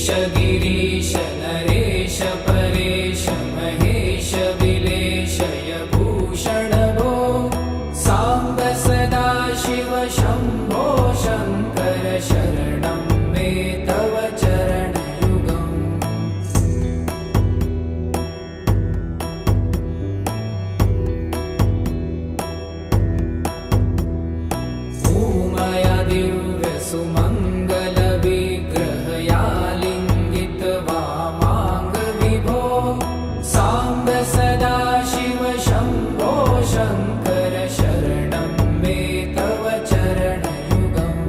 गिरीश नरेश परेश महेश विलेशय भूषण भो साम्ब सदा शिव शम्भो शङ्कर शरणं मे तव चरणयुगम्। उमया दिव्य सुमङ्गल विग्रहया लिङ्गित वामाङ्ग विभो साम्ब सदा शिव शम्भो शङ्कर शरणं मे तव चरणयुगम्।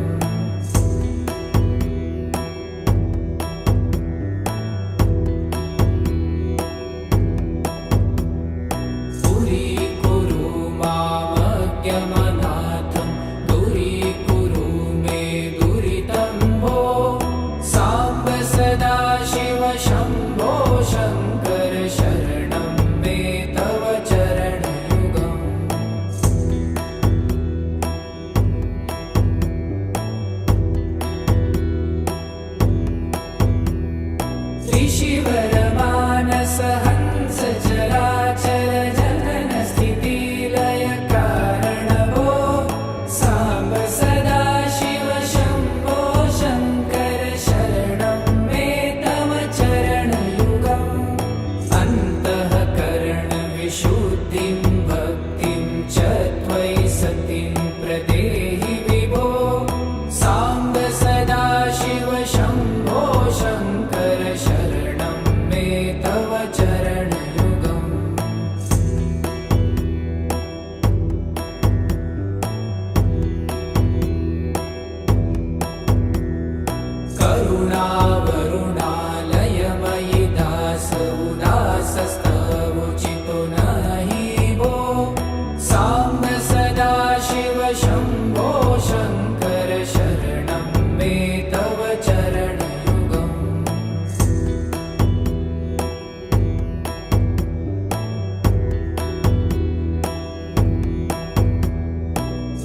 दूरीकुरु मामज्ञमनाथं दूरीकुरु मे दुरितं भो साम्ब सदा शिव शम्भो शङ्कर शरणं मे तव चरणयुगम्। ऋषिवरमानस हंस चराचर जनन स्थिति लय कारण भो साम्ब सदा शिव शम्भो शङ्कर शरणं मे तव चरणयुगम्। अन्तःकरण विशुद्धिं भक्तिं च त्वयि सतिं प्रदेहि विभो साम्ब सदा शिव शम्भो शङ्कर शरणं मे तव चरणयुगम्। करुणावरुणालयमयि दास उदासस्तवोचितो नहि भो साम्ब सदा शिव शम्भो शङ्कर शरणं मे तव चरणयुगम्।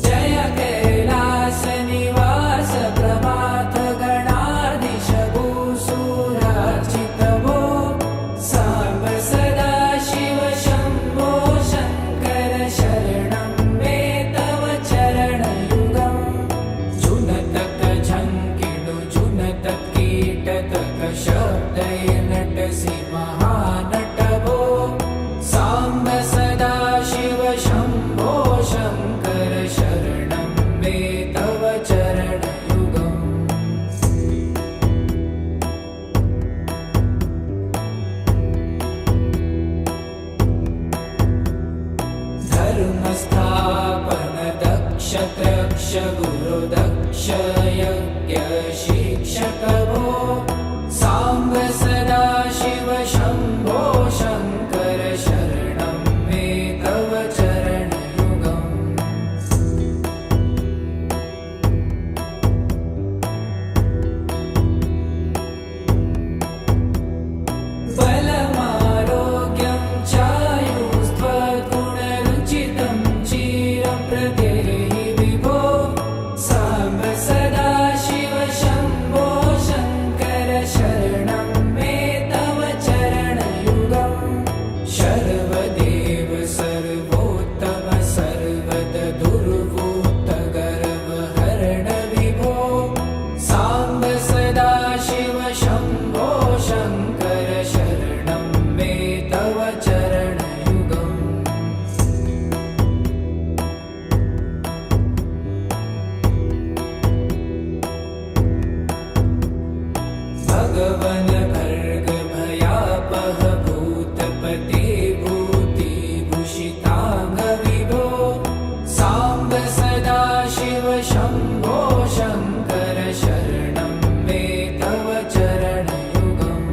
जय कैलास निवास प्रभात गणाधीश भूसुरार्चित भो साम्ब सदा शिव शम्भो शङ्कर शरणं मे तव चरणयुगम्। जुनतक झङ्किणु जुनतक कीटतक शब्दय नटसि महानट भो साम्ब सदा शिव शम्भो शङ्कर शरणं मे तव चरणयुगम्। धर्मस्थापन दक्ष त्रक्ष गुरु दक्ष यज्ञ शिक्षक भो साम्ब सदा शिव शम्भो शङ्कर शरणं मे तव चरणयुगम्। बलमारोग्यं चायुस्त्वगुणरुचितं चिरप्रदेहि विभो साम्ब सदा शिव शम्भो शङ्कर शरणं मे तव चरणयुगम्। शर्वदेव सर्वोत्तम सर्वद दुर्वूत गर्वहरण विभो साम्ब सदा शिव शम्भो शङ्कर शरणं मे तव चरणयुगम्। भगवन् भर्ग भयापह भूतपते भूतिभूषिताङ्ग विभो साम्ब सदा शिव शम्भो शङ्कर शरणं मे तव चरणयुगम्।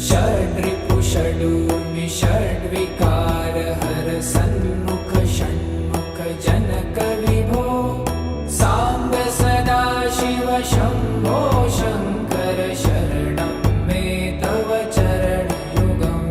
षड्रिपु षडूर्मि षड्विकार हर सन्मुख षण्मुख जनक विभो साम्ब सदा शिव शम्भो शङ्कर शरणं मे तव चरणयुगम्।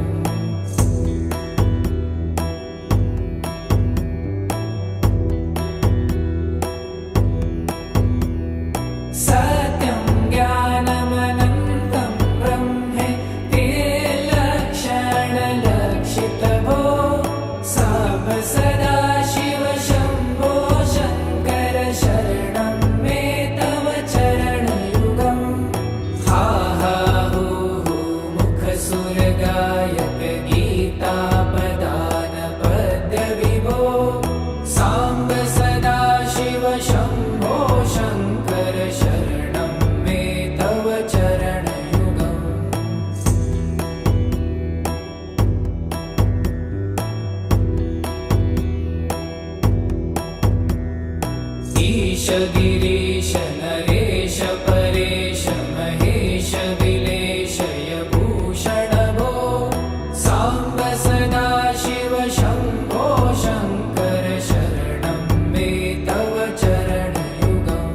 गिरीश नरेश परेश महेश विलेशय भूषण भो साम्ब सदा शिव शम्भो शङ्कर शरणं मे तव चरणयुगम्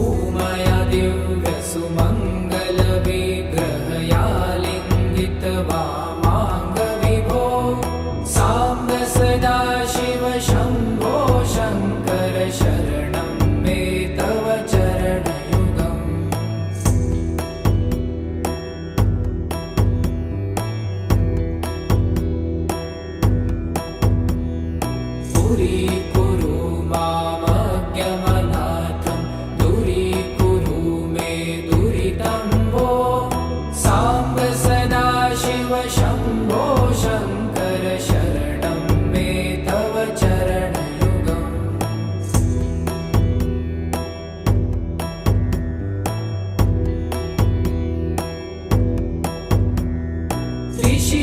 ऊमया दिव्यसुमङ्गलविग्रहया वामाङ्गविभो साम्ब सदा शिव शम्भो शङ्कर शरणं मे तव चरणयुगम् दूरीकुरु मामज्ञमनाथं दूरीकुरु मे दुरितं भो साम्ब सदा शिव शम्भो शङ्कर शरणं मे तव चरणयुगम्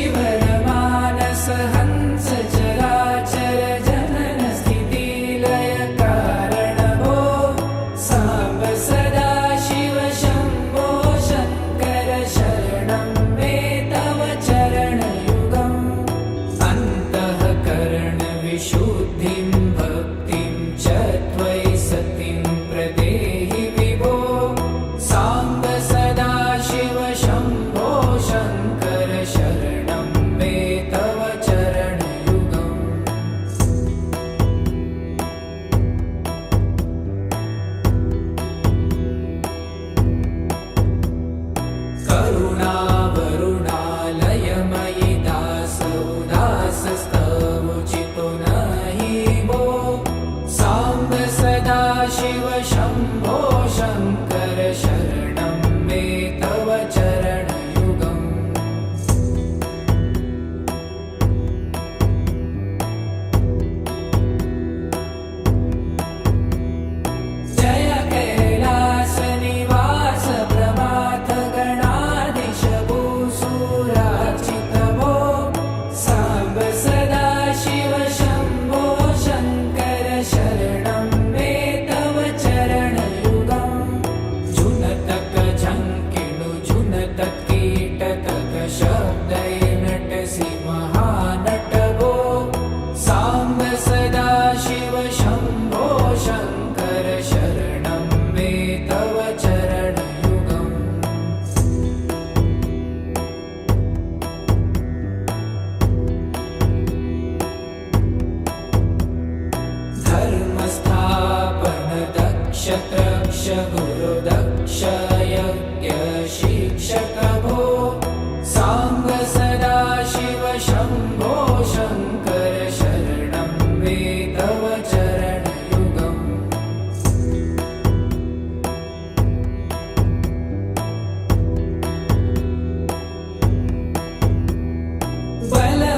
ऋषिवरमानस हंस चराचर जनन स्थितिलय कारण भो साम्ब सदा शिव शम्भो शङ्कर शरणं मे तव चरणयुगम् अन्तःकरणविशुद्धिं भक्तिं च त्वयि सतिं प्रदेहि विभो साम्ब सदा शिव शम्भो शङ्कर शरणं मे तव चरणयुगम् करुणावरुणालयमयि दासोदासस्तवोचितो नहि भो साम्ब सदा शिव शम्भो शङ्कर शरणं मे तव चरणयुगम् जय कैलासनिवास प्रभात गणाधीश भूसुरार्चित भो साम्ब सदा शिव शम्भो शङ्कर शरणं मे तव चरणयुगम् जुनतक झङ्किणु जुनतक कीटतक शब्दै नटसि महानट भो साम्ब सदा शिव शम्भो शङ्कर शरणं मे तव चरणयुगम् धर्मस्थापन दक्ष त्रक्ष गुरुदक्ष यज्ञ शिक्षक भो साम्ब सदा शिव शम्भो शङ्कर शरणं मे तव चरणयुगम्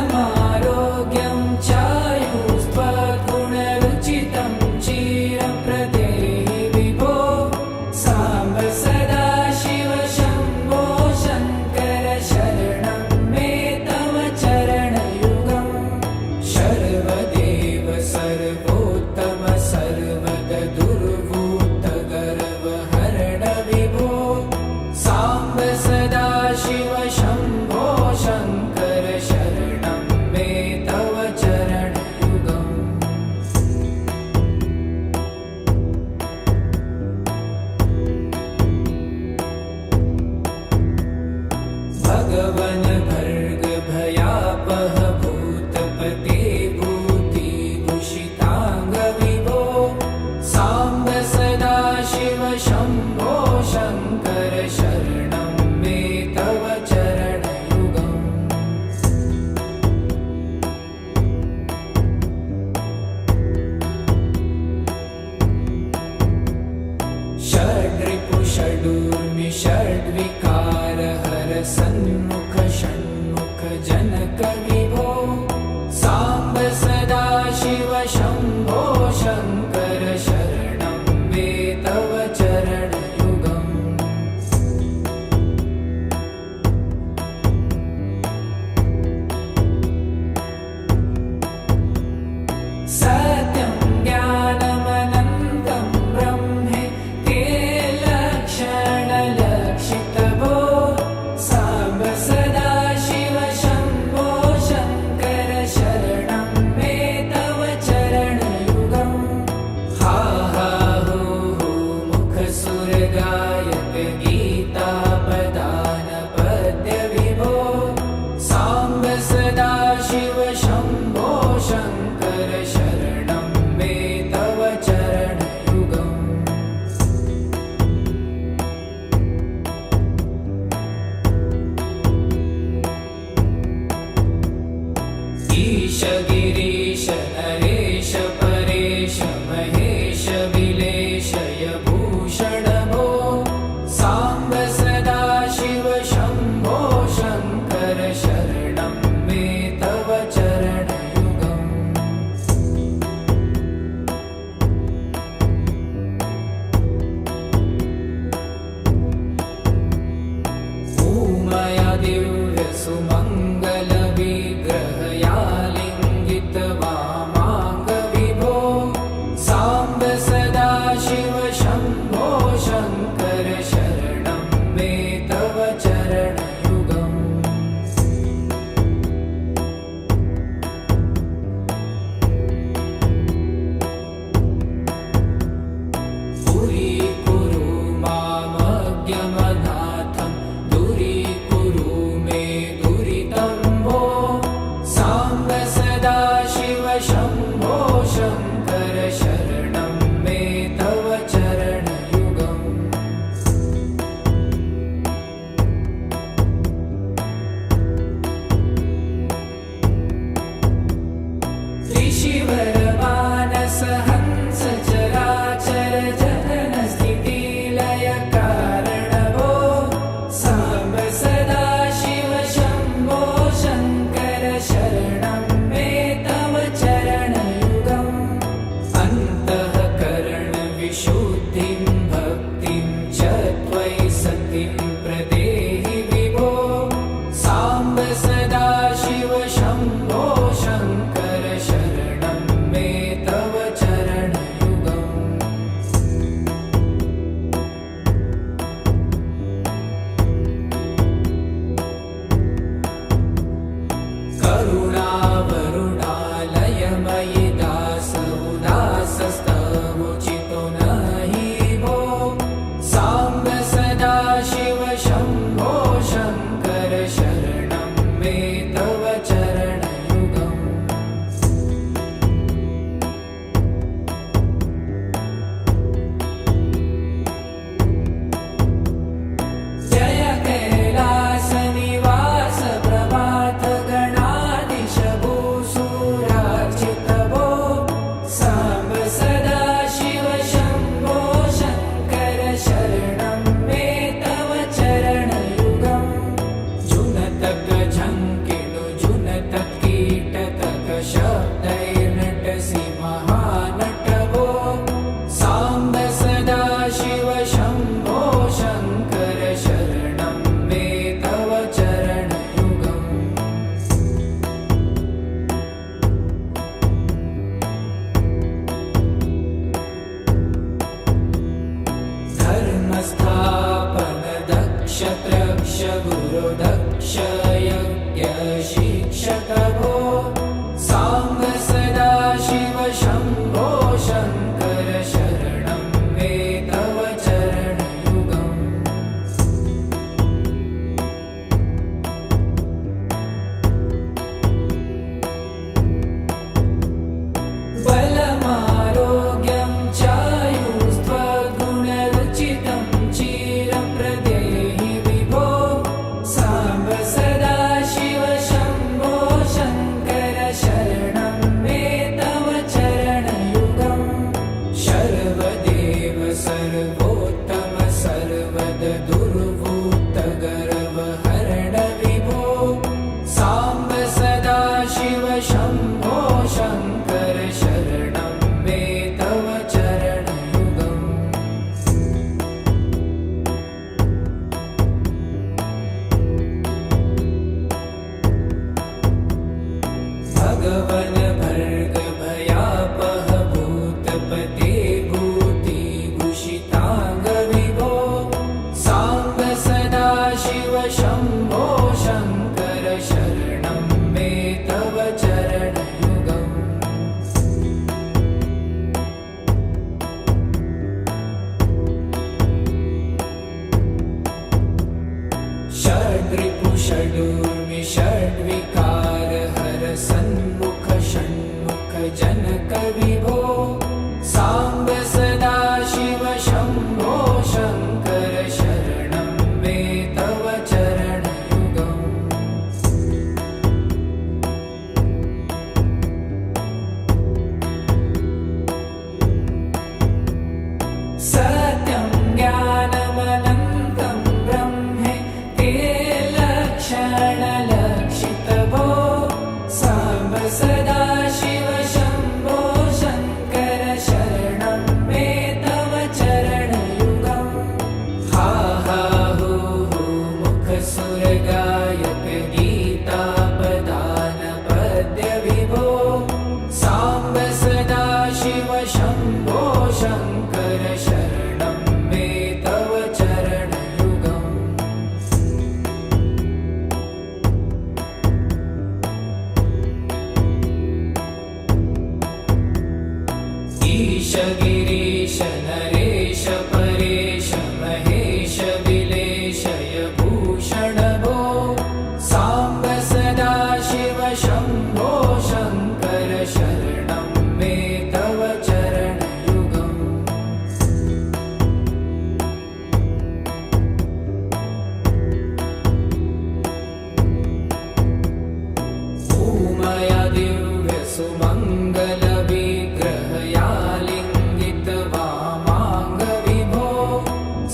बलमारोग्यं चायुस्त्वगुणरुचितं चिरप्रदेहि विभो साम्ब सदा शिव शम्भो शङ्कर शरणं मे तव चरणयुगम् ईश गिरीश नरेश परेश महेश विलेशय भूषण भो साम्ब सदा शिव शम्भो शङ्कर शरणं मे तव चरणयुगम् भूमया दिव्य सुमङ्गल विग्रहया लिङ्गित वामाङ्ग विभो साम्ब सदा शिव शम्भो शङ्कर शरणं मे तव चरणयुगम् पुरीकुरु मामज्ञमनाथं दूरीकुरु मे दुरितं भो साम्ब सदा शिव शम्भो शङ्कर शरणं मे तव चरणयुगम् त्रिशिवरमानस हंस चराचर जनन स्थिति लय कारण भो साम्ब सदा शिव शम्भो शङ्कर शरणं मे तव चरणयुगम् अन्तःकरण विशुद्धिं भक्तिं च त्वयि सतिं प्रदेहि विभो साम्ब सदा शिव शम्भो शङ्कर शरणं मे तव चरणयुगम् करुणावरुणालयमयि दास उदासस्तवोचितो नहि भो साम्ब सदा शिव शम्भो शङ्कर शरणं मे तव चरणयुगम् जय कैलासनिवास प्रभात गणाधीश भूसुरार्चित भो साम्ब सदा शिव शम्भो शङ्कर शरणं मे तव चरणयुगम् जुनतक झङ्किणु जुनतक कीटतक शब्दैर्नटसि महानट भो साम्ब सदा शिव शम्भो शङ्कर शरणं मे तव चरणयुगम् धर्मस्थापन दक्ष त्रक्ष गुरु दक्ष यज्ञ शिक्षक भो साम्ब सदा शिव शम्भो शङ्कर शरणं मे तव चरणयुगम् बलमारोग्यं चायुस्त्वगुणरुचितं चिरं प्रदेहि विभो साम्ब सदा शिव शम्भो शङ्कर शरणं मे तव चरणयुगम् शर्वदेव सर्वोत्तम सर्वद दुर्वूत गर्वहरण विभो साम्ब सदा शिव शम्भो शङ्कर शरणं मे तव चरणयुगम् भगवन् भर्ग भयापह भूतपते भूतिभूषिताङ्ग विभो साम्ब सदा शिव शम्भो शङ्कर शरणं मे तव चरणयुगम् षड्रिपु षडूर्मि षड्विकार हर सन्मुख षण्मुख सदा शिव शम्भो शङ्कर शरणं मे तव चरणयुगम् हा हा हू हू मुखसुरगायक गीतापदान पद्य विभो साम्ब सदा शिव शम्भो शङ्कर शरणं मे तव चरणयुगम् ईश गिरीश नरेश परेश महेश विलेशय भूषण भो साम्ब सदा शिव शम्भो शङ्कर शरणं मे तव चरणयुगम् ऊमया दिव्य सुमङ्गल विग्रहया लिङ्गित वामाङ्ग विभो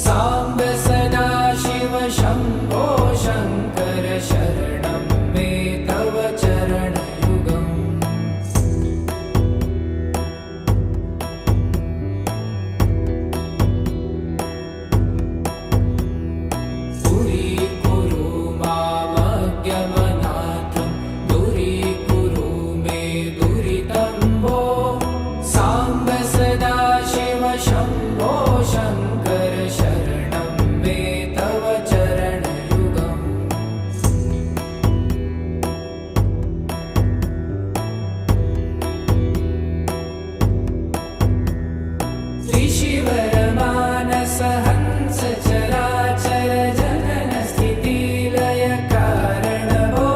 साम्ब सदा शिव शम्भो शङ्कर शरणं मे तव चरणयुगम् दूरीकुरु मामज्ञमनाथं दूरीकुरु मे दुरितं भो साम्ब सदा शिव शम्भो शङ्कर शरणं मे तव चरणयुगम् त्रिशिवरमानस हंस चराचर जनन स्थितिलय कारण भो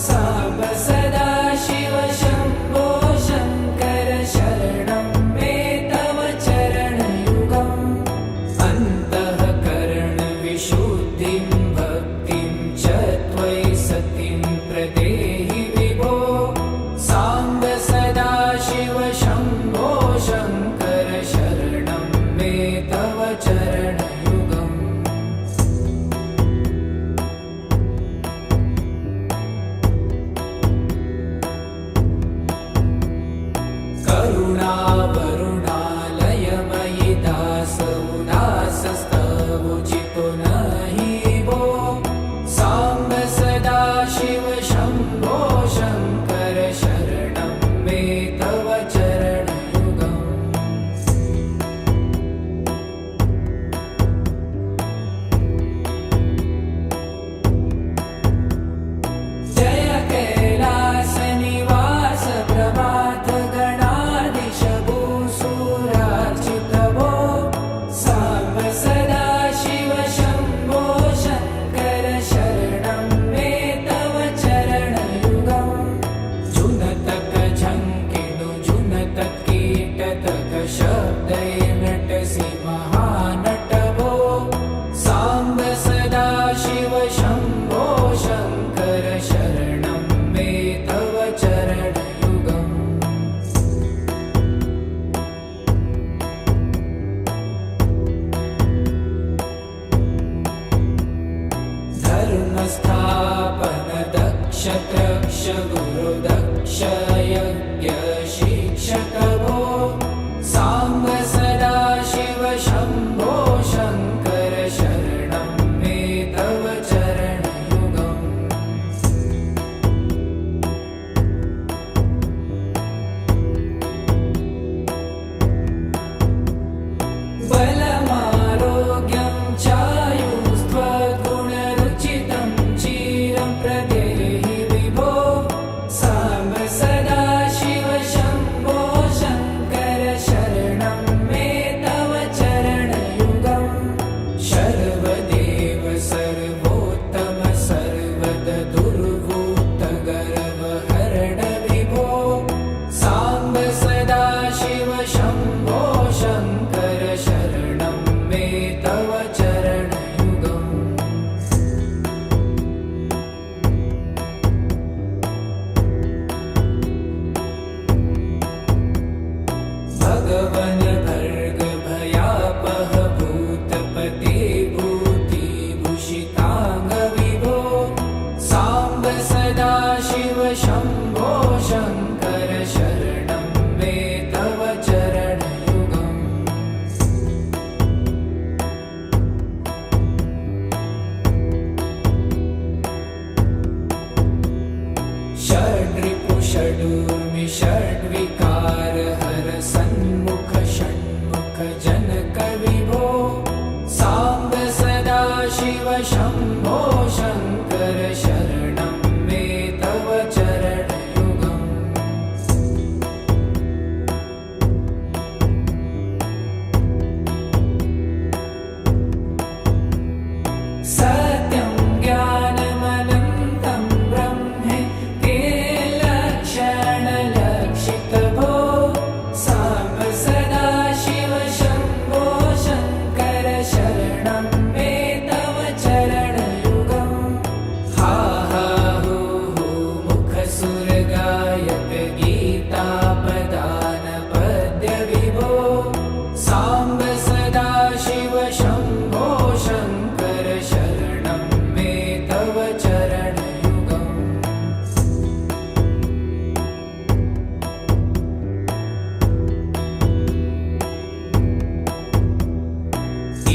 साम्ब सदा शिव शम्भो शङ्कर शरणं मे तव चरणयुगम् अन्तःकरण विशुद्धिं भक्तिं च त्वयि सतिं प्रदेहि विभो साम्ब सदा शिव शम्भो शङ्कर शरणं मे तव चरणयुगम् करुणावरुणालयमयि दासौदासस्तवोचितो नहि भो साम्ब सदा शिव शम्भो शङ्कर शरणं मे तव चरणयुगम् जय कैलासनिवास प्रभात गणाधीश भूसुरार्चित भो साम्ब सदा शिव शम्भो शङ्कर शरणं मे तव चरणयुगम् जुनतक झङ्किणु जुनतक कीटतक शब्दैर्नटसि महानट भो साम्ब सदा शिव शम्भो शङ्कर शरणं मे तव चरणयुगम् धर्मस्थापन दक्ष त्रक्ष गुरुदक्ष यज्ञ शिक्षक भो साम्ब सदा शिव शम्भो शङ्कर शरणं मे तव चरणयुगम् बलमारोग्यं चायुस्त्वगुणरुचितं चिरं प्रदेहि विभो साम्ब सदा शिव शम्भो शङ्कर शङ्कर शरणं मे तव चरणयुगम् षड्रिपु षडूर्मि षड्विकार हर सन्मुख षण्मुख जनक विभो साम्ब सदा शिव शम्भो शङ्कर शरणं मे तव चरणयुगम् सत्यं ज्ञानमनन्तं ब्रह्मे ते लक्षणलक्षितभो साम्ब सदा शिव शम्भो शङ्कर शरणं मे तव चरणयुगम् हा हा हू हू मुखसुरगायक गीतापदान पद्य विभो साम्ब सदा शिव शम्भो शङ्कर शरणं मे तव चरणयुगम्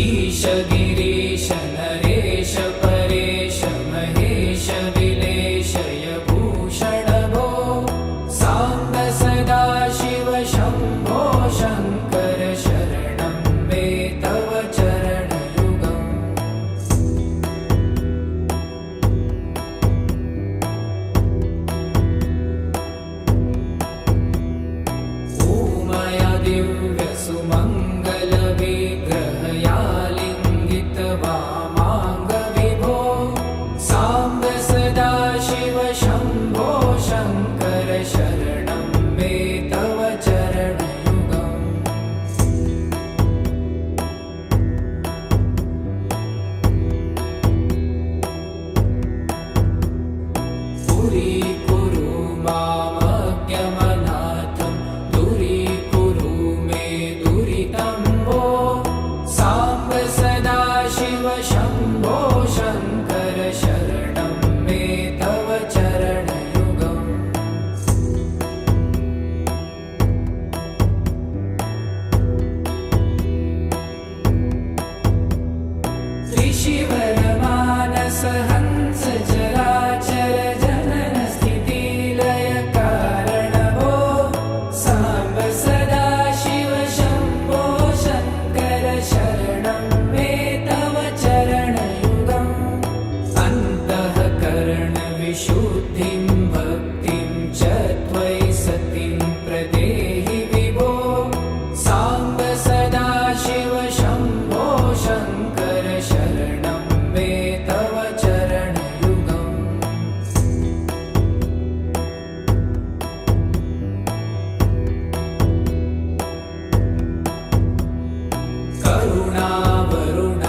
ईश गिरीश नरेश परेश महेश विलेशय भूषण भो साम्ब सदा शिव शम्भो शङ्कर शरणं मे तव चरणयुगम् ऊमया दिव्य सुमङ्गल विग्रहया लिङ्गित वामाङ्ग विभो साम्ब सदा शिव शम्भो शङ्कर शरणं मे तव चरणयुगम् पुरीकुरु मामज्ञमनाथं दूरीकुरु मे दुरितं भो साम्ब सदा शिव शम्भो शङ्कर शरणं मे तव चरणयुगम् त्रिशिवरमानस हंस चराचर जनन स्थितिलय कारण भो साम्ब सदा शिव शम्भो शङ्कर शरणं मे तव चरणयुगम् अन्तःकरण विशुद्धिं भक्तिं च त्वयि सतिं प्रदेहि विभो साम्ब सदा शिव शम्भो शङ्कर शरणं मे तव चरणयुगम्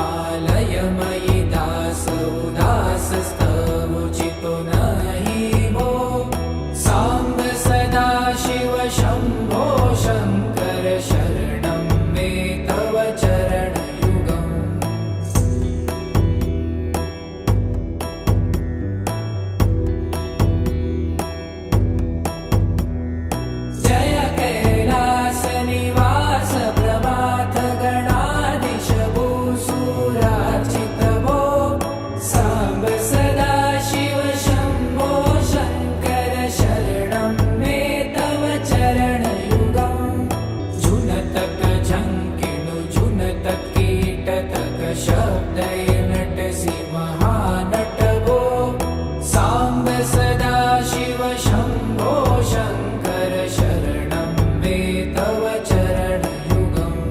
करुणावरुणालयमयि दास उदासस्तवोचितो नहि भो साम्ब सदा शिव शम्भो शङ्कर शरणं मे तव चरणयुगम् जय कैलासनिवास प्रभात गणाधीश भूसुरार्चित भो साम्ब सदा शिव शम्भो शङ्कर शरणं मे तव चरणयुगम् झुनतक झङ्किणु झुनतक कीटतक शब्दै नटसि महानट भो साम्ब सदा शिव शम्भो शङ्कर शरणं मे तव चरणयुगम्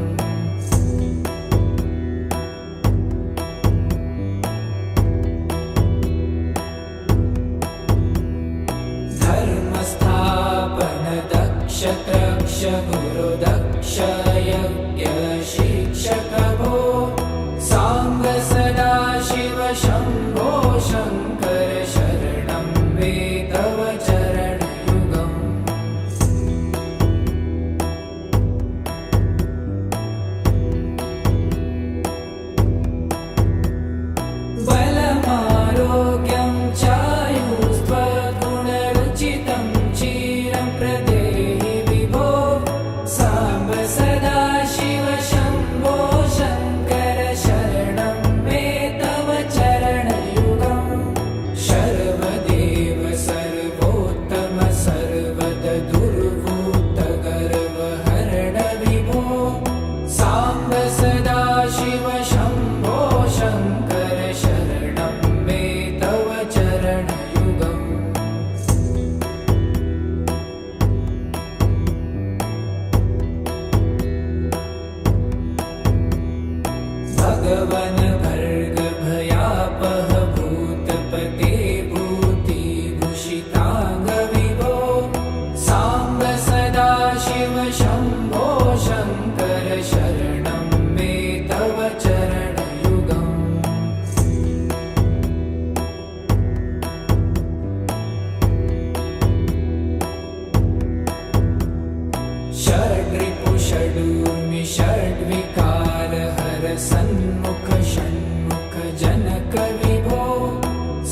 धर्मस्थापन दक्ष त्रक्ष गुरु दक्ष यज्ञ शिक्षक भो साम्ब सदा शिव शम्भो शङ्कर शरणं मे तव चरणयुगम् बलमारोग्यं चायुस्त्वगुणरुचितं ची प्रदेहि विभो साम्ब सदा शिव शम्भो शङ्कर शरणं मे तव चरणयुगम् शर्वदेव सर्वोत्तम सर्वद दुर्भूत गर्वहरण विभो साम्ब सदा शिव शम्भो शङ्कर शरणं मे तव चरणयुगम् भगवन भर्ग भयापह भूतपते भूतिभूषिताङ्ग विभो साम्ब सदा शिव शम्भो शङ्कर शरणं मे तव चरणयुगम् षड्रिपु षडूर्मि षड्विकार हर सन्मुख षण्मुख जनक विभो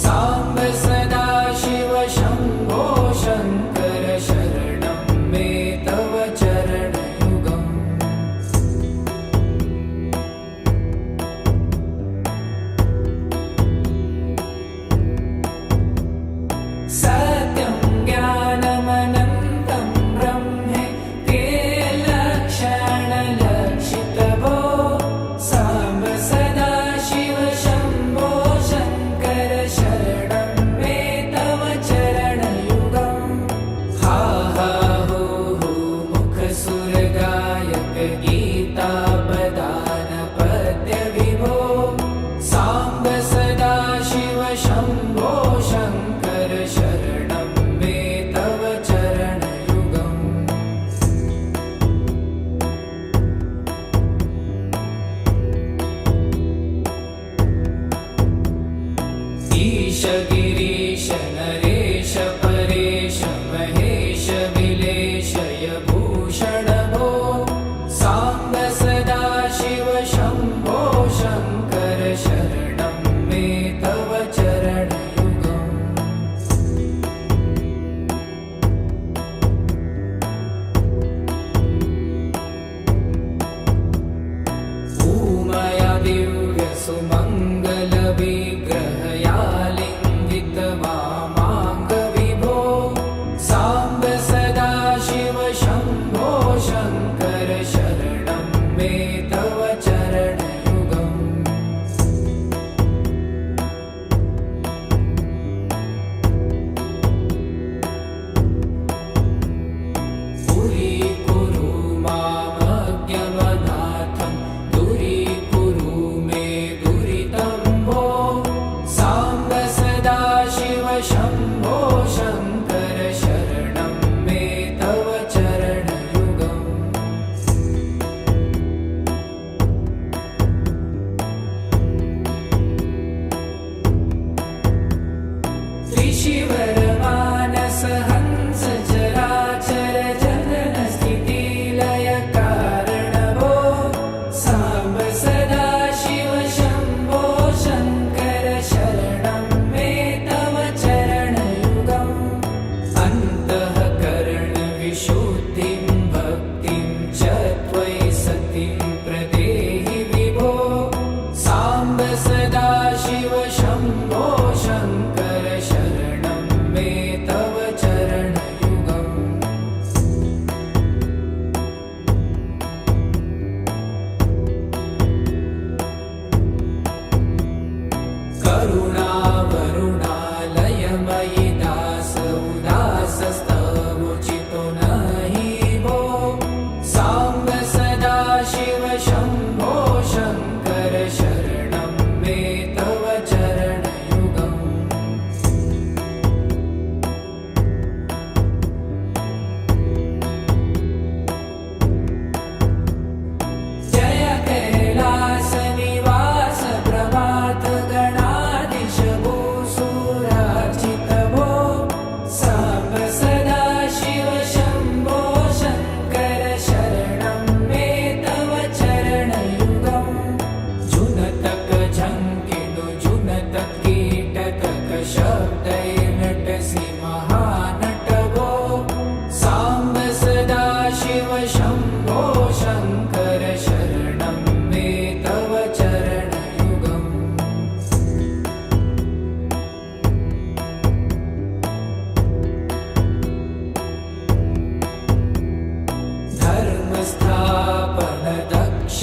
साम्ब सदा शिव शम्भो शङ्कर शरणं मे तव चरणयुगम् सत्यं ज्ञानमनन्तं ब्रह्मे ते लक्षणलक्षितभो साम्ब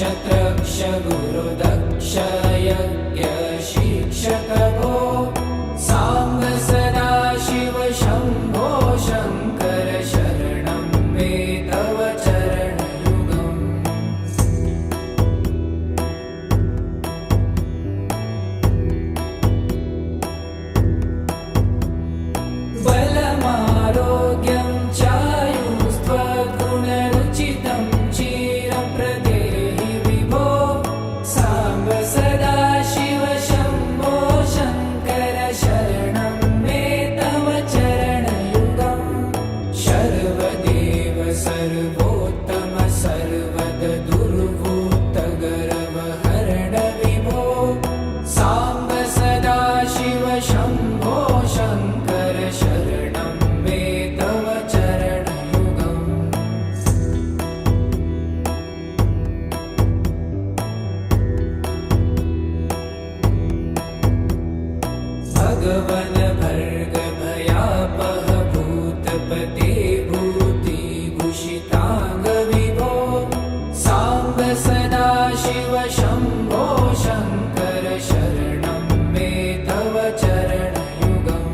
नक्षत्रक्ष गुरुदक्ष यज्ञ शिक्षक भो साम्ब सदा शिव शम्भो शङ्कर शरणं मे तव चरणयुगम् बलमारोग्यं चायुस्त्वगुणरुचितं चिरं प्रदेहि विभो साम्ब सदा शिव शम्भो शङ्कर शरणं मे तव चरणयुगम् सर्वदेव सर्वोत्तम सर्वद दुर्भूतगर्वहरण विभो साम्ब सदा शिव शम्भो शङ्कर शरणं मे तव चरणयुगम् भगवन् भर्ग भयापह भूतपते भूतिभूषिताङ्ग विभो साम्ब सदा शिव शम्भो शङ्कर शरणं मे तव चरणयुगम्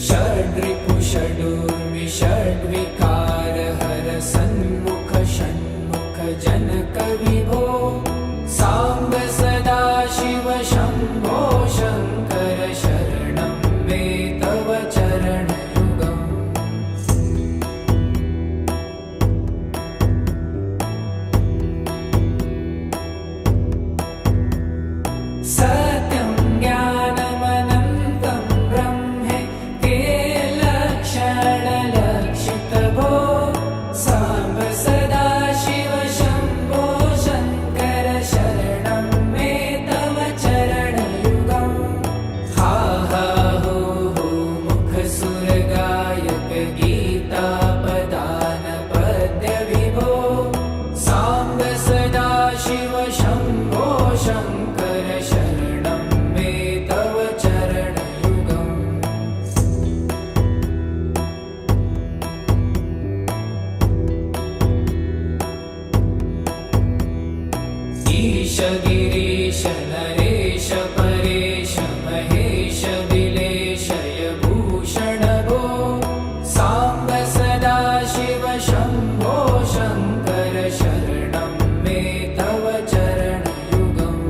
षड्रिपु षडूर्मि षड्विकार हर सन्मुख षण्मुख जनक विभो साम्ब सदा शिव शम्भो शङ्कर शरणं मे तव चरणयुगम् सत्यं ज्ञानमनन्तं ब्रह्मे ते लक्षणलक्षितभो साम्ब सदा शिव शम्भो शङ्कर शरणं मे तव चरणयुगम् हा हा हो हो मुखसुरगायक गीतापदान पद्य विभो साम्ब सदा शिव शम्भो शङ्कर शरणं मे तव चरणयुगम् ईश गिरीश नरेश परेश महेश विलेशय भूषण भो साम्ब सदा शिव शम्भो शङ्कर शरणं मे तव चरणयुगम्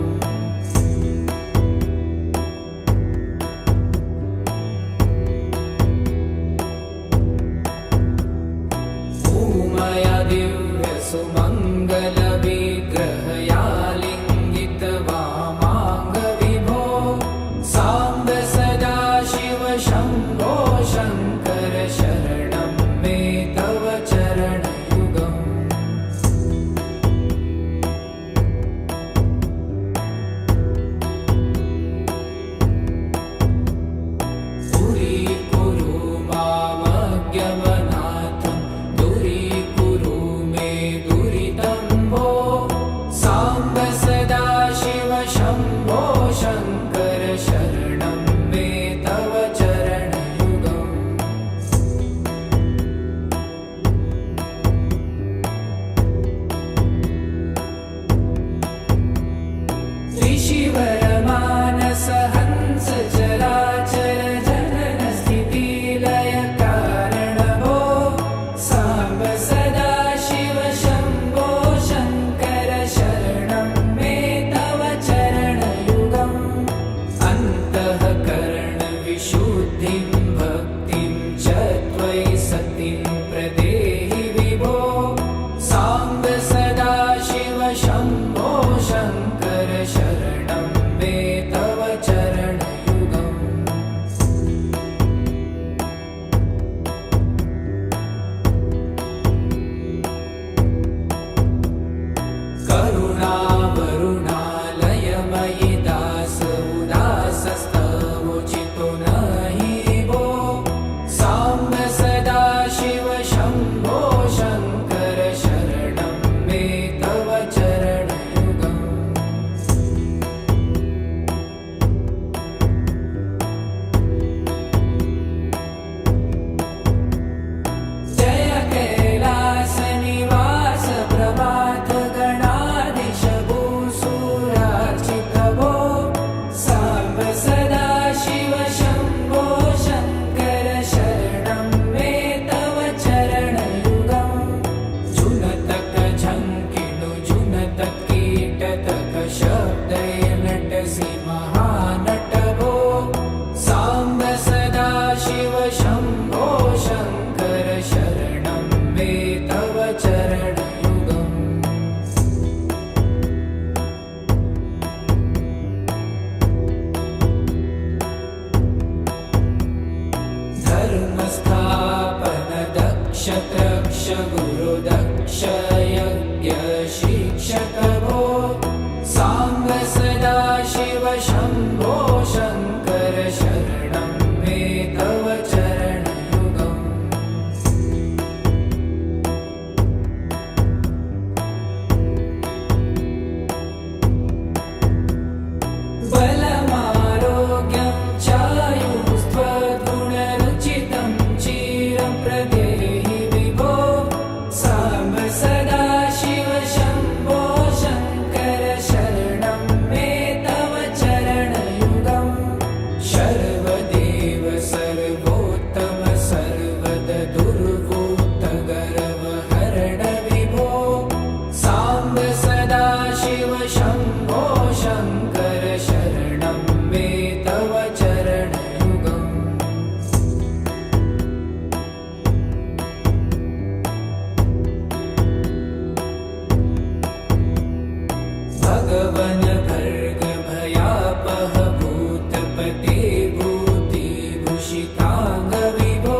हृदय नटसि महानट भो साम्ब सदा शिव शम्भो शङ्कर शरणं मे तव चरणयुगम् धर्मस्थापन दक्ष त्रक्ष गुरुदक्ष यज्ञ शिक्षक भो साम्ब सदा शिव शम्भो शङ्कर शरणं मे तव चरणयुगम् बलमारोग्यं चायुस्त्वगुणरुचितं चिरं प्रदेहि विभो साम्ब सदा शिव शम्भो शङ्कर शरणं मे तव चरणयुगम् सर्वदेव सर्वोत्तम सर्वद दुर्वूत गर्वहरण विभो साम्ब सदा शिव शम्भो शङ्कर शरणं मे तव चरणयुगम् भगवन् भर्ग भयापह भूतपते भूतिभूषिताङ्ग विभो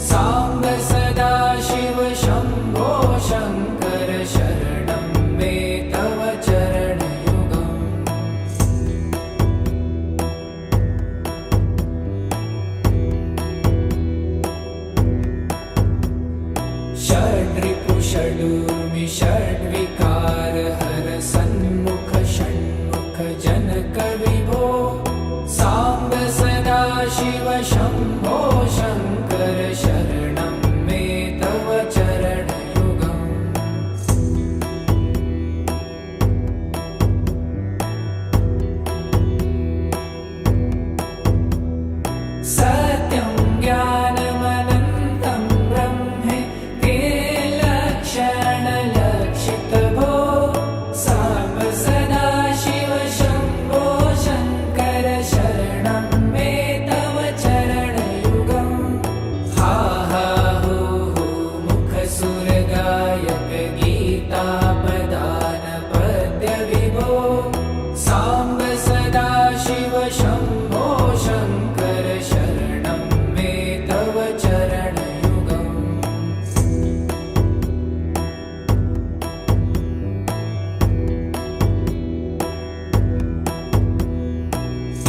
साम्ब सदा शिव शम्भो शङ्कर शरणं मे तव चरणयुगम् षड्रिपु षडूर्मि षड्विकार हर सन्मुख षण्मुख जनक विभो साम्ब सदा शिव शम्भो शङ्कर शरणं मे तव चरणयुगम् सत्यं ज्ञानमनन्तं ब्रह्मे ते लक्षणलक्षित भो साम्ब सदा शिव शम्भो शङ्कर शरणं मे तव चरणयुगम् हा हा हो हो मुखसुरगायक गीतापदान पद्य विभो साम्ब सदा शिव शम्भो शङ्कर शरणं मे तव चरणयुगम्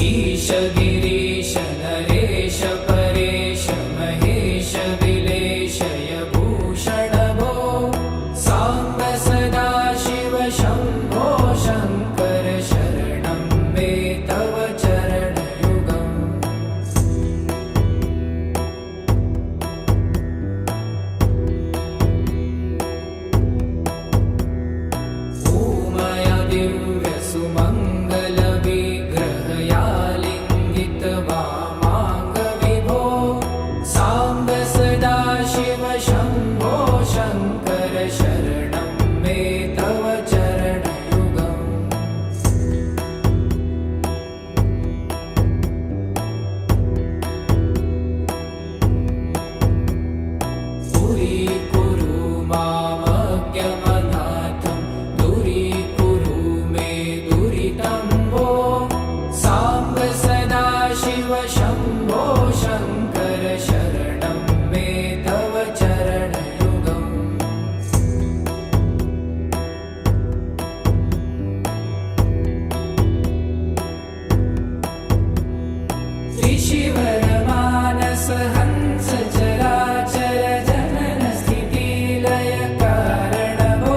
ईश गिरीश नरेश परेश महेश विलेशय भूषण भो साम्ब सदा शिव शम्भो शङ्कर शरणं मे तव चरणयुगम् उमया दिव्य सुमङ्गल विग्रहयालिङ्गित वामाङ्ग विभो साम्ब सदा शिव शम्भो शङ्कर शरणं मे तव चरणयुगम् दूरीकुरु मामज्ञमनाथं दूरीकुरु मे दुरितं भो साम्ब सदा शिव शम्भो शङ्कर शरणं मे तव चरणयुगम् ऋषिवरमानस हंस चराचर जनन स्थिति लय कारण भो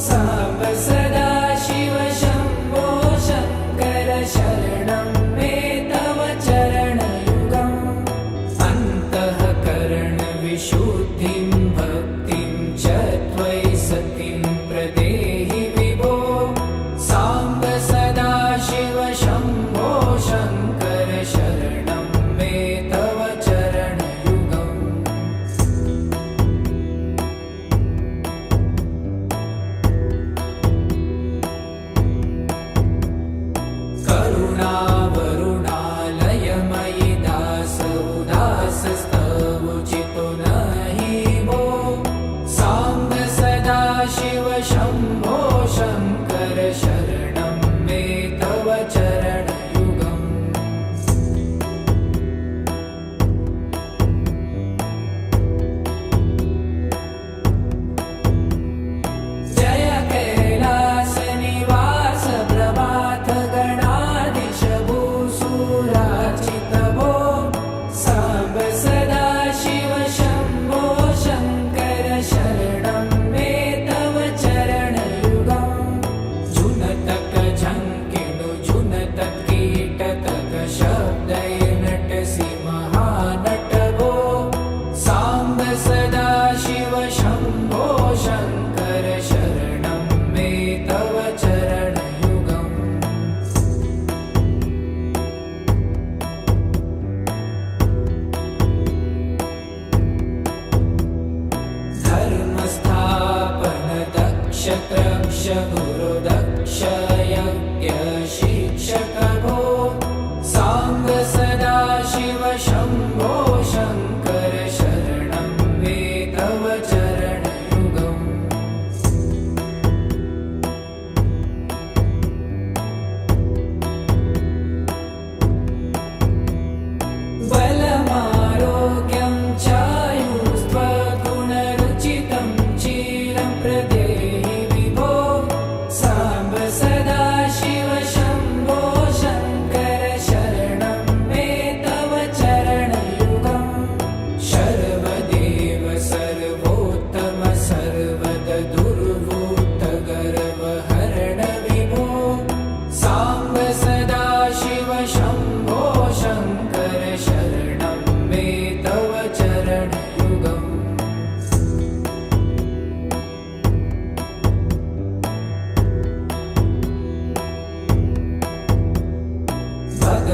साम्ब सदा शिव शम्भो शङ्कर शरणं मे तव चरणयुगम् अन्तःकरण विशुद्धिं भक्तिं च त्वयि सतिं प्रदेहि विभो साम्ब सदा शिव शम्भो शङ्कर शरणं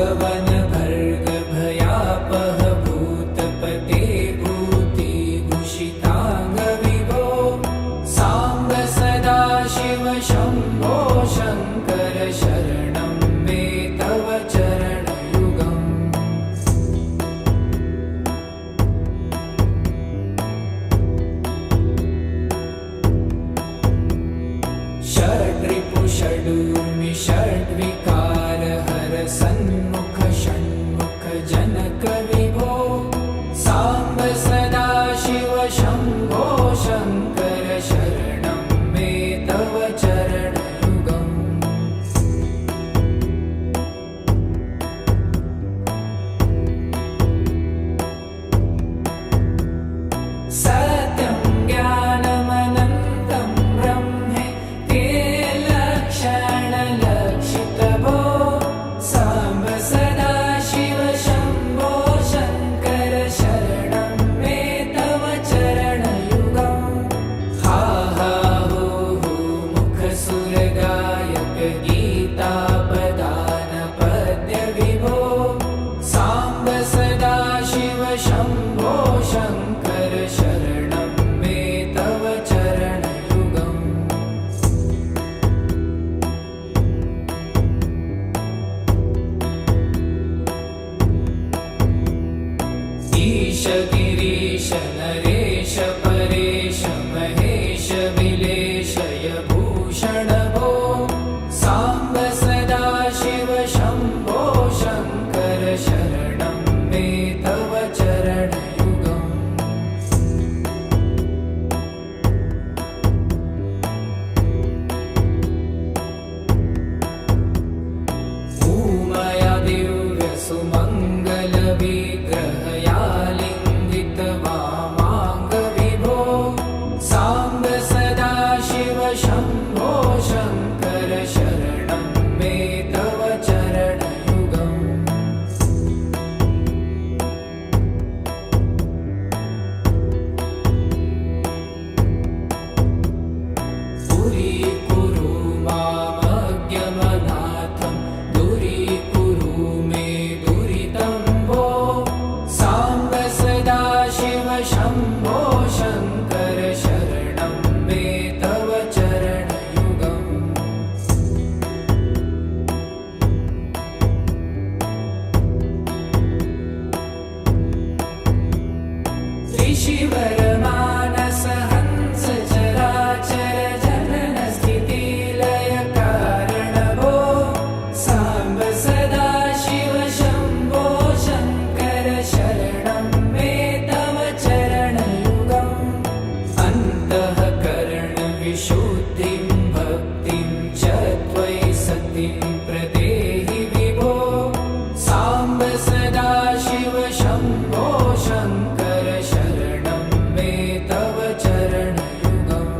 स्तवन भर्ग भयापह भूतपते भूतिभूषितांग विभो सांब सदाशिव शंभो शंकर शरणं मे तव चरणयुगम् षड्रिपु षडूर्मि षड्विकार हर सन्मुख षण्मुख जनक विभो सांब सदाशिव शंभो शंकर शरणं मे तव चरणयुगम् सत्यं ज्ञानमनन्तं ब्रह्मे ते लक्षणलक्षितभो सांब सदाशिव शंभो शंकर शरणं मे तव चरणयुगम् हा हा हो हो मुखसुरगायक गीतापदान पद्य विभो सांब सदाशिव शंभो शंकर शरणं मे तव चरणयुगम् ईश गिरीश नरेश परेश महेश विलेशय भूषण भो सांब सदाशिव शंभो शंकर शरणं मे तव चरणयुगम् उमया दिव्य सुमंगल विग्रहया लिंगित वामांग विभो सांब सदाशिव शंभो शंकर शरणं मे तव चरणयुगम् पुरीकुरु मामज्ञमनाथं दूरीकुरु मे दुरितं भो सांब सदाशिव शंभो शंकर शरणं मे तव चरणयुगम् ऋषिवर मानस हंस चराचर जनन स्थिति लय कारण भो सांब सदाशिव शंभो शंकर शरणं मे तव चरणयुगम् अन्तःकरण विशुद्धिं भक्तिं च त्वयि सतिं प्रदेहि विभो सांब सदाशिव शंभो शंकर शरणं मे तव चरणयुगम्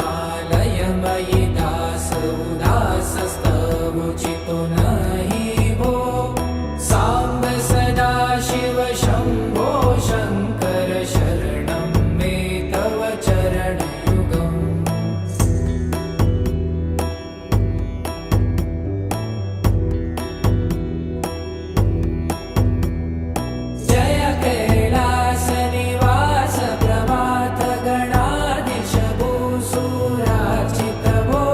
करुणावरुणालयमयि दास उदासस्तवोचितो नहि भो सांब सदाशिव शंभो शंकर शरणं मे तव चरणयुगम् जय कैलास निवास प्रमाथ गणाधीश भूसुरार्चित भो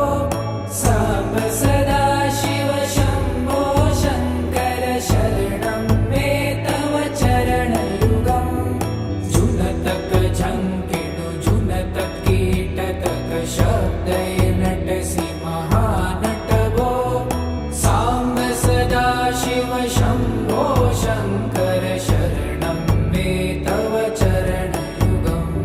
सांब सदाशिव शंभो शंकर शरणं मे तव चरणयुगम् जुनतक झंकिणु जुनतक कीटतक शब्दैर्नटसि महानट भो सांब सदाशिव शंभो शंकर शरणं मे तव चरणयुगम्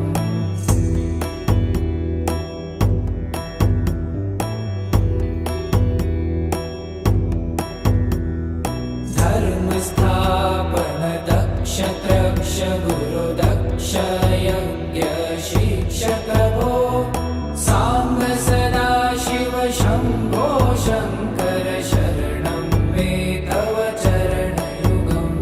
धर्मस्थापन दक्ष त्रक्ष गुरु दक्ष यज्ञ शिक्षक भो सांब सदाशिव शंभो शंकर शरणं मे तव चरणयुगम्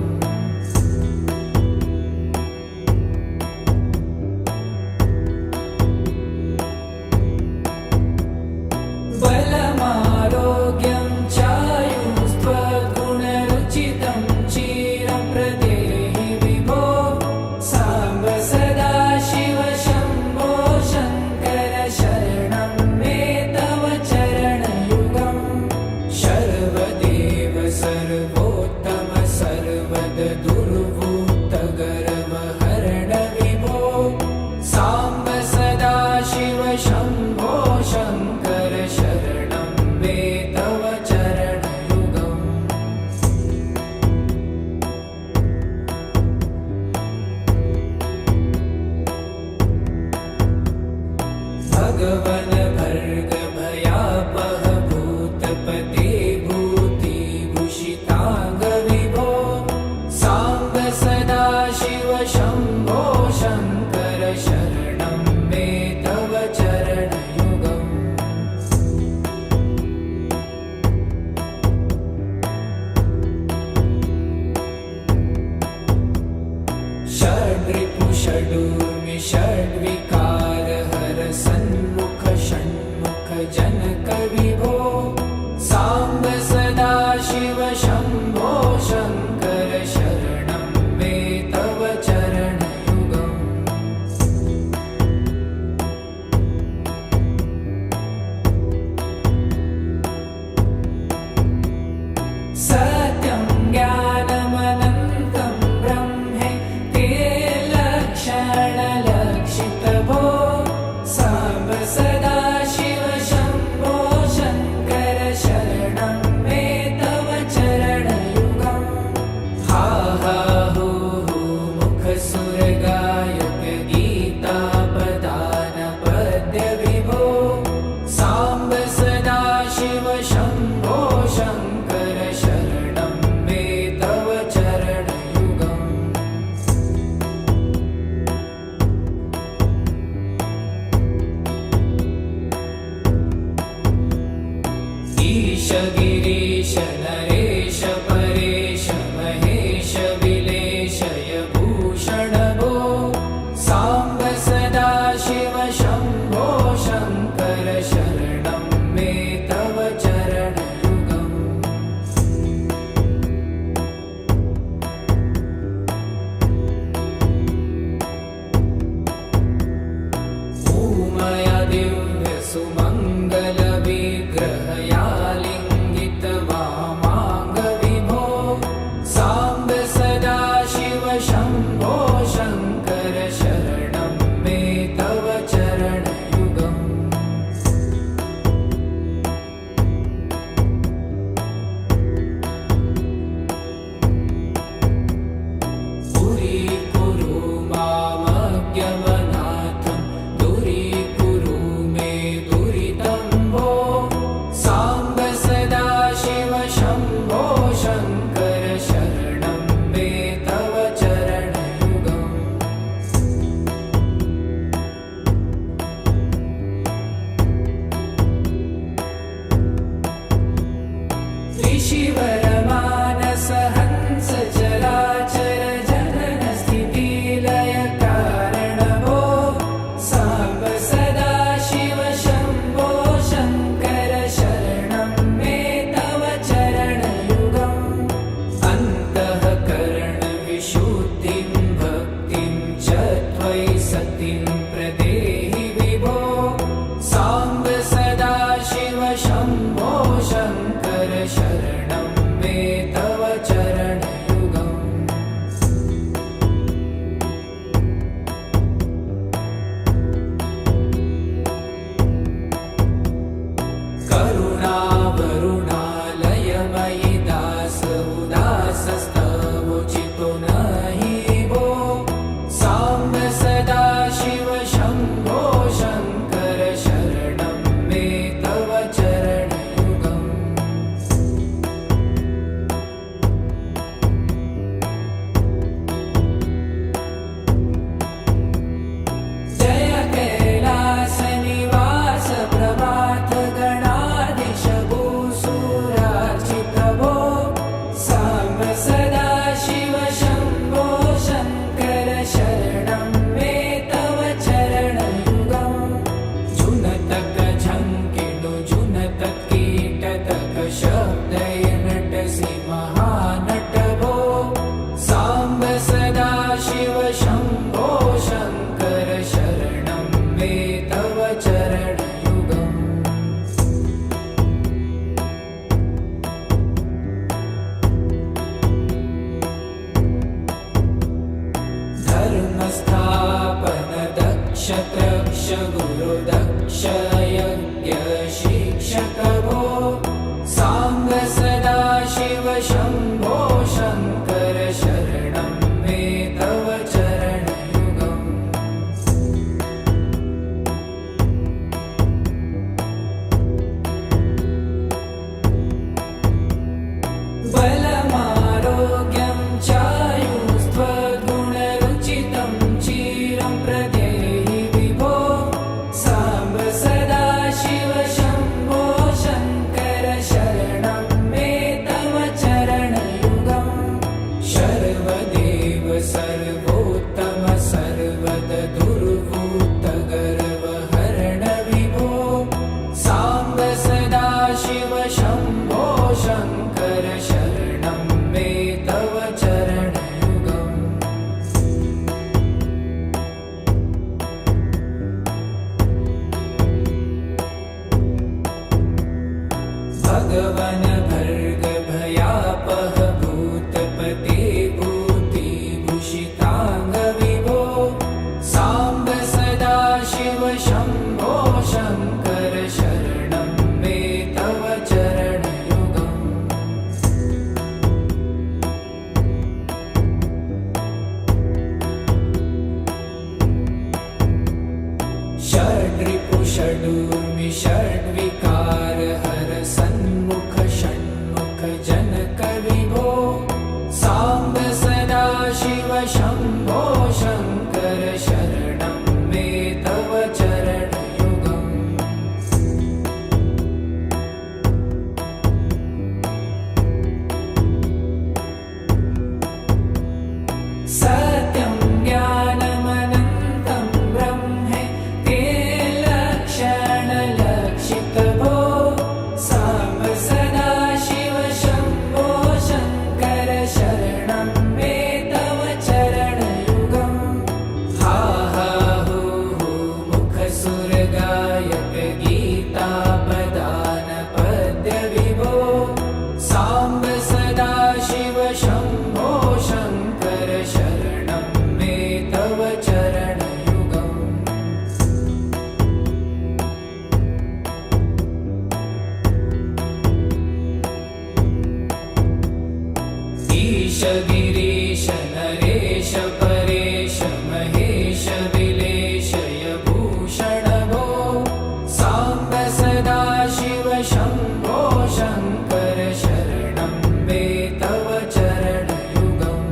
भगवन भर्ग भयापह भूतपते भूतिभूषितांग विभो सांब सदाशिव शंभो शंकर शरणं मे तव चरणयुगम् षड्रिपु षडूर्मि षड्विकार हर सन्मुख षण्मुख जनक विभो सांब सदाशिव शंभो शंकर शरणं मे तव चरणयुगम् सत्यं ज्ञानमनन्तं ब्रह्मे ते लक्षणलक्षितभो सांब सदाशिव शंभो शंकर शरणं मे तव चरणयुगम् हा हा हू हू मुख सुरगायक गीतापदान पद्य विभो सांब सदाशिव शंभो शंकर शरणं मे तव चरणयुगम् ईश गिरीश नरेश परेश महेश विलेशय भूषण भो सांब सदाशिव शंभो शंकर शरणं मे तव चरणयुगम् ऊमया दिव्य सुमंगल विग्रहया लिंगित वामांग विभो सांब सदाशिव शंभो शंकर शरणं मे तव चरणयुगम् पुरीकुरु मामज्ञमनाथं दूरीकुरु मे दुरितं भो सांब सदाशिव शंभो शंकर शरणं मे तव चरणयुगम् ऋषिवर मानस हंस चराचर जनन स्थिति लय कारण भो सांब सदाशिव शंभो शंकर शरणं मे तव चरणयुगम् अन्तःकरण विशुद्धिं भक्तिं च त्वयि सतिं प्रदेहि विभो सांब सदाशिव शंभो शंकर शरणं मे तव चरणयुगम् करुणावरुणालयमयि दास उदासस्तवोचितो नहि भो सांब सदाशिव शंभो शंकर शरणं मे तव चरणयुगम् जय कैलास निवास प्रभात गणाधीश भूसुरार्चित भो सांब सदाशिव शंभो शंकर शरणं मे तव चरणयुगम् जुनतक झंकिणु जुनतक कीटतक शब्दय नटसि महानट भो सांब सदाशिव शंभो शंकर शरणं मे तव चरणयुगम् धर्मस्थापन दक्ष त्रक्ष गुरु दक्ष यज्ञ शिक्षक भो सांब सदाशिव शंभो शंकर शरणं मे तव चरणयुगम् सदाशिव शम्भो शङ्कर शरणं मे तव चरणयुगम् सत्यं ज्ञानमनन्तं ब्रह्मे ते लक्षणलक्षितभो साम्ब सदाशिव शम्भो शङ्कर शरणं मे तव चरणयुगम् हा हा हू हू मुखसुरगायक गीतापदान पद्यविभो साम्ब सदाशिव शम्भो शङ्कर शरणं मे तव चरणयुगम् ईश गिरीश नरेश परेश महेश विलेशय भूषण भो साम्ब सदाशिव शम्भो शङ्कर शरणं मे तव चरणयुगम्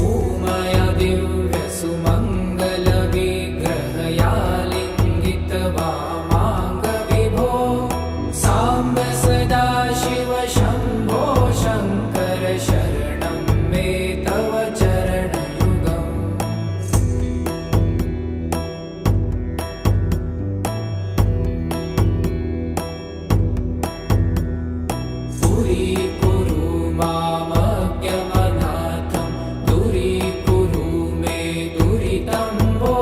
ऊमया दिव्यसुमङ्गलविग्रहया लिङ्गितवामाङ्गविभो साम्ब सदाशिव शम्भो शङ्कर शरणं मे तव चरणयुगम् पुरीकुरु मामज्ञमनाथं दूरीकुरु मे दुरितं भो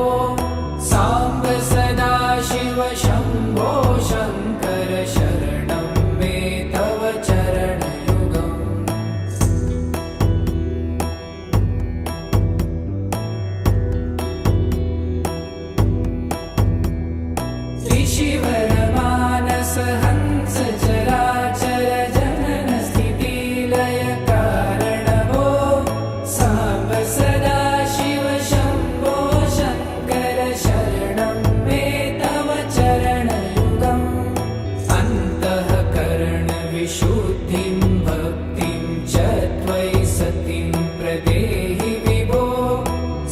साम्ब सदाशिव शम्भो शङ्कर शरणं मे तव चरणयुगम् ऋषिवरमानस हंस चराचर जनन स्थितिलय कारण भो साम्ब सदाशिव शम्भो शङ्कर शरणं मे तव चरणयुगम् अन्तःकरण विशुद्धिं भक्तिं च त्वयि सतिं प्रदेहि विभो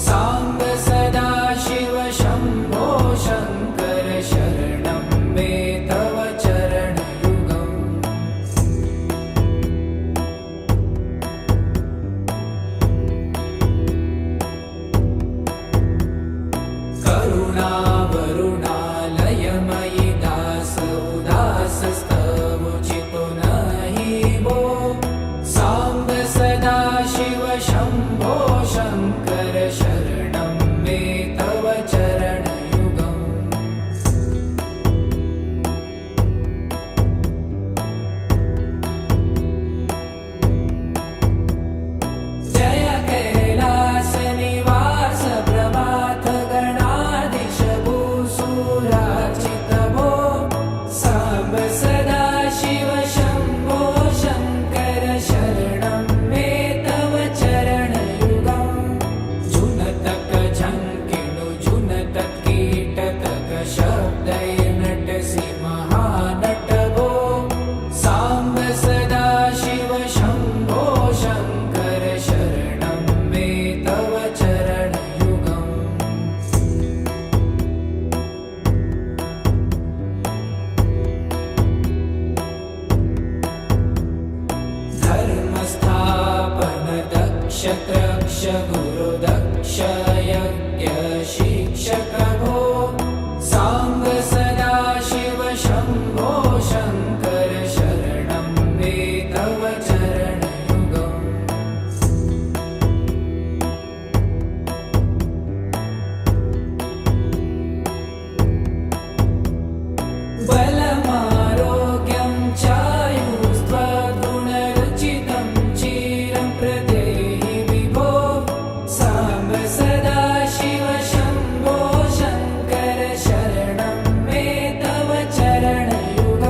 साम्ब सदाशिव शम्भो शङ्कर शरणं मे तव चरणयुगम् करुणावरुणालयमयि दास उदासस्तवोचितो नहि भो साम्ब सदाशिव शम्भो शङ्कर शरणं मे तव चरणयुगम् जय कैलासनिवास प्रभात गणाधीश भूसुरार्चित भो साम्ब सदाशिव शम्भो शङ्कर शरणं मे तव चरणयुगम् जुनतक झङ्किणु जुनतक कीटतक शब्दैर्नटसि महानट भो साम्ब सदाशिव शम्भो शङ्कर शरणं मे तव चरणयुगम् धर्मस्थापन दक्ष त्रक्ष गुरुदक्ष यज्ञ शिक्षक भो साम्ब सदाशिव शम्भो शङ्कर शरणं मे तव चरणयुगम् बलमारोग्यं चायुस्त्वगुणरुचितं चिरं प्रदेहि विभो साम्ब सदाशिव शम्भो शङ्कर शरणं मे तव चरणयुगम्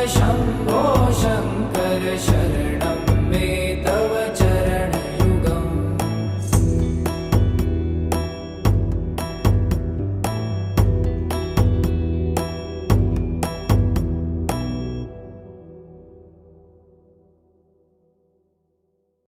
शम्भो शङ्कर शरणं